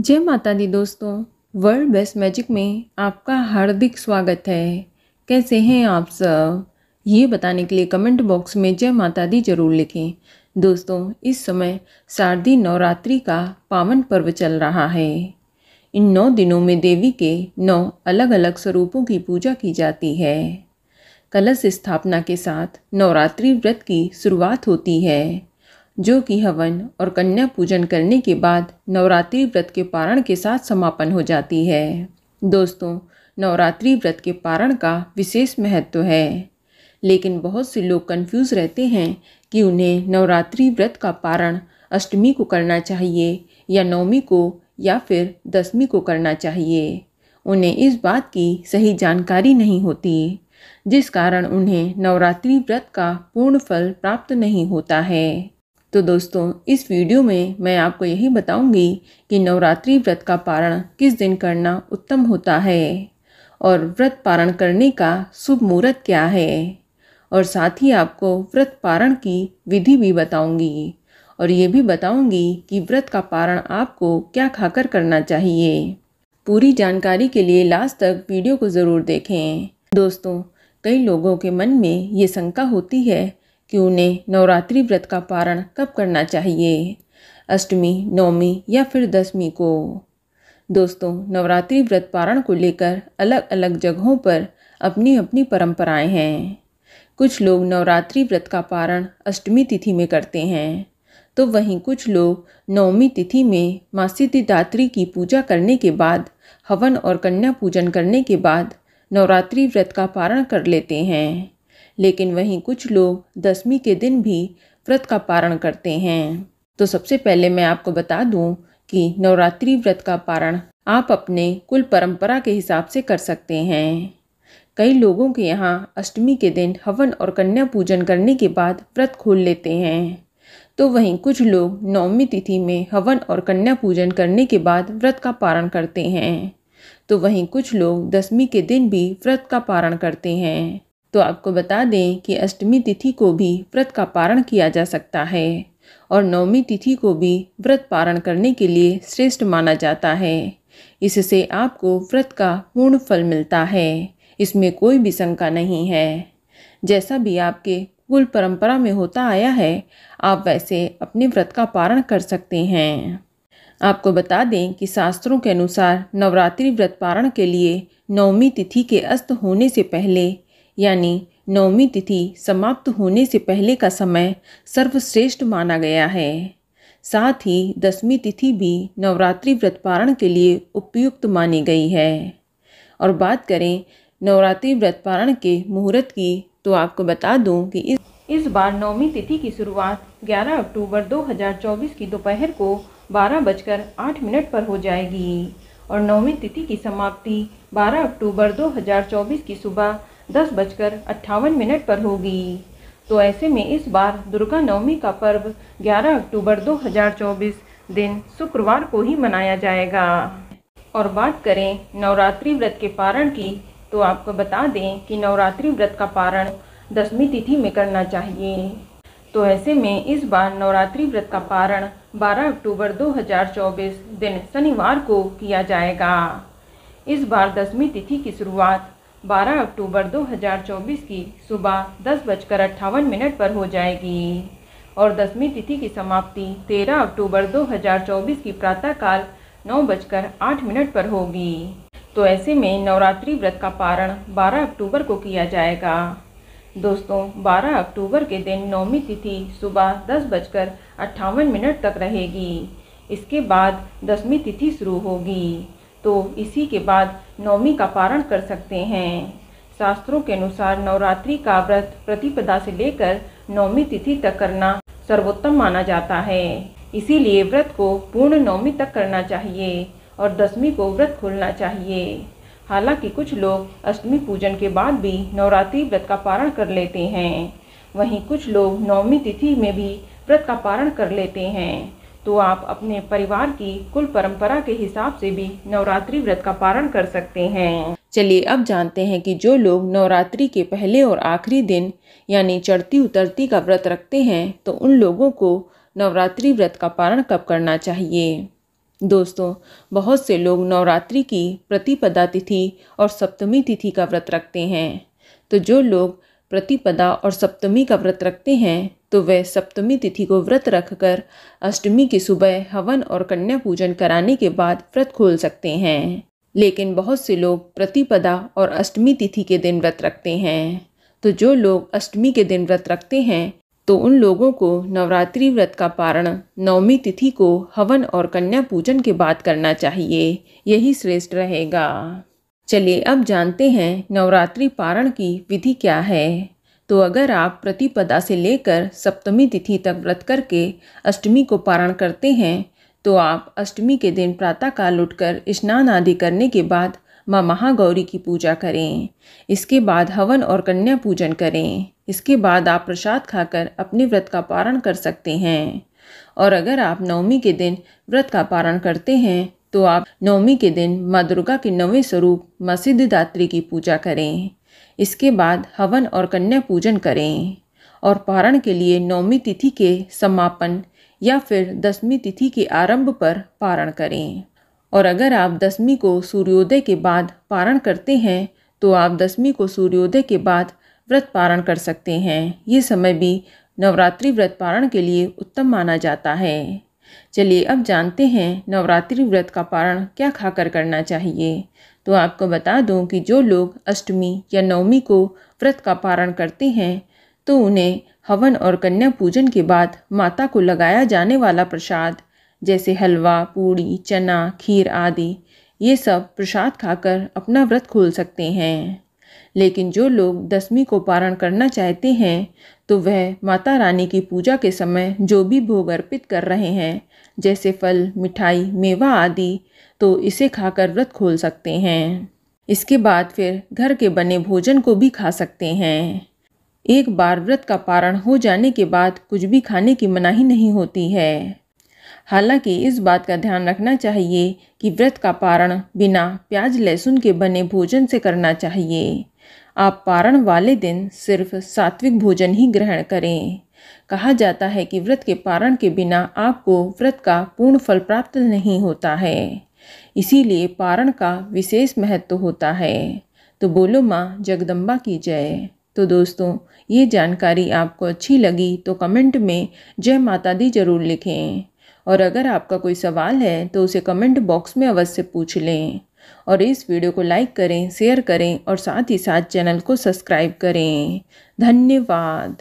जय माता दी दोस्तों। वर्ल्ड बेस्ट मैजिक में आपका हार्दिक स्वागत है। कैसे हैं आप सब? ये बताने के लिए कमेंट बॉक्स में जय माता दी जरूर लिखें। दोस्तों, इस समय शारदीय नवरात्रि का पावन पर्व चल रहा है। इन 9 दिनों में देवी के 9 अलग अलग स्वरूपों की पूजा की जाती है। कलश स्थापना के साथ नवरात्रि व्रत की शुरुआत होती है, जो कि हवन और कन्या पूजन करने के बाद नवरात्रि व्रत के पारण के साथ समापन हो जाती है। दोस्तों, नवरात्रि व्रत के पारण का विशेष महत्व है, लेकिन बहुत से लोग कंफ्यूज रहते हैं कि उन्हें नवरात्रि व्रत का पारण अष्टमी को करना चाहिए या नवमी को या फिर दशमी को करना चाहिए। उन्हें इस बात की सही जानकारी नहीं होती, जिस कारण उन्हें नवरात्रि व्रत का पूर्ण फल प्राप्त नहीं होता है। तो दोस्तों, इस वीडियो में मैं आपको यही बताऊंगी कि नवरात्रि व्रत का पारण किस दिन करना उत्तम होता है और व्रत पारण करने का शुभ मुहूर्त क्या है, और साथ ही आपको व्रत पारण की विधि भी बताऊंगी और ये भी बताऊंगी कि व्रत का पारण आपको क्या खाकर करना चाहिए। पूरी जानकारी के लिए लास्ट तक वीडियो को ज़रूर देखें। दोस्तों, कई लोगों के मन में ये शंका होती है कि उन्हें नवरात्रि व्रत का पारण कब करना चाहिए, अष्टमी, नवमी या फिर दशमी को। दोस्तों, नवरात्रि व्रत पारण को लेकर अलग अलग जगहों पर अपनी अपनी परंपराएं हैं। कुछ लोग नवरात्रि व्रत का पारण अष्टमी तिथि में करते हैं, तो वहीं कुछ लोग नवमी तिथि में माँ सिद्धिदात्री की पूजा करने के बाद हवन और कन्या पूजन करने के बाद नवरात्रि व्रत का पारण कर लेते हैं। लेकिन वहीं कुछ लोग दशमी के दिन भी व्रत का पारण करते हैं। तो सबसे पहले मैं आपको बता दूं कि नवरात्रि व्रत का पारण आप अपने कुल परंपरा के हिसाब से कर सकते हैं। कई लोगों के यहाँ अष्टमी के दिन हवन और कन्या पूजन करने के बाद व्रत खोल लेते हैं, तो वहीं कुछ लोग नवमी तिथि में हवन और कन्या पूजन करने के बाद व्रत का पारण करते हैं, तो वहीं कुछ लोग दशमी के दिन भी व्रत का पारण करते हैं। तो आपको बता दें कि अष्टमी तिथि को भी व्रत का पारण किया जा सकता है और नवमी तिथि को भी व्रत पारण करने के लिए श्रेष्ठ माना जाता है। इससे आपको व्रत का पूर्ण फल मिलता है, इसमें कोई भी शंका नहीं है। जैसा भी आपके कुल परंपरा में होता आया है, आप वैसे अपने व्रत का पारण कर सकते हैं। आपको बता दें कि शास्त्रों के अनुसार नवरात्रि व्रत पारण के लिए नवमी तिथि के अस्त होने से पहले, यानी नवमी तिथि समाप्त होने से पहले का समय सर्वश्रेष्ठ माना गया है। साथ ही दशमी तिथि भी नवरात्रि व्रत पारण के लिए उपयुक्त मानी गई है। और बात करें नवरात्रि व्रत पारण के मुहूर्त की, तो आपको बता दूं कि इस बार नवमी तिथि की शुरुआत 11 अक्टूबर 2024 की दोपहर को 12:08 पर हो जाएगी और नवमी तिथि की समाप्ति 12 अक्टूबर 2024 की सुबह 10:58 पर होगी। तो ऐसे में इस बार दुर्गा नवमी का पर्व 11 अक्टूबर 2024 दिन शुक्रवार को ही मनाया जाएगा। और बात करें नवरात्रि व्रत के पारण की, तो आपको बता दें कि नवरात्रि व्रत का पारण दशमी तिथि में करना चाहिए। तो ऐसे में इस बार नवरात्रि व्रत का पारण 12 अक्टूबर 2024 दिन शनिवार को किया जाएगा। इस बार दशमी तिथि की शुरुआत 12 अक्टूबर 2024 की सुबह 10:58 पर हो जाएगी और दशमी तिथि की समाप्ति 13 अक्टूबर 2024 की प्रातःकाल 9:08 पर होगी। तो ऐसे में नवरात्रि व्रत का पारण 12 अक्टूबर को किया जाएगा। दोस्तों, 12 अक्टूबर के दिन नवमी तिथि सुबह 10:58 तक रहेगी। इसके बाद दशमी तिथि शुरू होगी, तो इसी के बाद नवमी का पारण कर सकते हैं। शास्त्रों के अनुसार नवरात्रि का व्रत प्रतिपदा से लेकर नवमी तिथि तक करना सर्वोत्तम माना जाता है। इसीलिए व्रत को पूर्ण नवमी तक करना चाहिए और दशमी को व्रत खोलना चाहिए। हालांकि कुछ लोग अष्टमी पूजन के बाद भी नवरात्रि व्रत का पारण कर लेते हैं, वहीं कुछ लोग नवमी तिथि में भी व्रत का पारण कर लेते हैं। तो आप अपने परिवार की कुल परंपरा के हिसाब से भी नवरात्रि व्रत का पारण कर सकते हैं। चलिए अब जानते हैं कि जो लोग नवरात्रि के पहले और आखिरी दिन यानी चढ़ती उतरती का व्रत रखते हैं, तो उन लोगों को नवरात्रि व्रत का पारण कब करना चाहिए। दोस्तों, बहुत से लोग नवरात्रि की प्रतिपदा तिथि और सप्तमी तिथि का व्रत रखते हैं। तो जो लोग प्रतिपदा और सप्तमी का व्रत रखते हैं तो वे सप्तमी तिथि को व्रत रखकर अष्टमी की सुबह हवन और कन्या पूजन कराने के बाद व्रत खोल सकते हैं। लेकिन बहुत से लोग प्रतिपदा और अष्टमी तिथि के दिन व्रत रखते हैं। तो जो लोग अष्टमी के दिन व्रत रखते हैं तो उन लोगों को नवरात्रि व्रत का पारण नवमी तिथि को हवन और कन्या पूजन के बाद करना चाहिए, यही श्रेष्ठ रहेगा। चलिए अब जानते हैं नवरात्रि पारण की विधि क्या है। तो अगर आप प्रतिपदा से लेकर सप्तमी तिथि तक व्रत करके अष्टमी को पारण करते हैं तो आप अष्टमी के दिन प्रातःकाल उठकर स्नान आदि करने के बाद माँ महागौरी की पूजा करें। इसके बाद हवन और कन्या पूजन करें। इसके बाद आप प्रसाद खाकर अपने व्रत का पारण कर सकते हैं। और अगर आप नवमी के दिन व्रत का पारण करते हैं तो आप नवमी के दिन माँ दुर्गा के 9वें स्वरूप माँ सिद्धिदात्री की पूजा करें। इसके बाद हवन और कन्या पूजन करें और पारण के लिए नवमी तिथि के समापन या फिर 10वीं तिथि के आरंभ पर पारण करें। और अगर आप 10वीं को सूर्योदय के बाद पारण करते हैं तो आप 10वीं को सूर्योदय के बाद व्रत पारण कर सकते हैं। ये समय भी नवरात्रि व्रत पारण के लिए उत्तम माना जाता है। चलिए अब जानते हैं नवरात्रि व्रत का पारण क्या खाकर करना चाहिए। तो आपको बता दूं कि जो लोग अष्टमी या नवमी को व्रत का पारण करते हैं तो उन्हें हवन और कन्या पूजन के बाद माता को लगाया जाने वाला प्रसाद जैसे हलवा, पूड़ी, चना, खीर आदि ये सब प्रसाद खाकर अपना व्रत खोल सकते हैं। लेकिन जो लोग 10वीं को पारण करना चाहते हैं तो वह माता रानी की पूजा के समय जो भी भोग अर्पित कर रहे हैं जैसे फल, मिठाई, मेवा आदि, तो इसे खाकर व्रत खोल सकते हैं। इसके बाद फिर घर के बने भोजन को भी खा सकते हैं। एक बार व्रत का पारण हो जाने के बाद कुछ भी खाने की मनाही नहीं होती है। हालांकि इस बात का ध्यान रखना चाहिए कि व्रत का पारण बिना प्याज लहसुन के बने भोजन से करना चाहिए। आप पारण वाले दिन सिर्फ सात्विक भोजन ही ग्रहण करें। कहा जाता है कि व्रत के पारण के बिना आपको व्रत का पूर्ण फल प्राप्त नहीं होता है, इसीलिए पारण का विशेष महत्व होता है। तो बोलो माँ जगदम्बा की जय। तो दोस्तों, ये जानकारी आपको अच्छी लगी तो कमेंट में जय माता दी जरूर लिखें। और अगर आपका कोई सवाल है तो उसे कमेंट बॉक्स में अवश्य पूछ लें। और इस वीडियो को लाइक करें, शेयर करें और साथ ही साथ चैनल को सब्सक्राइब करें। धन्यवाद।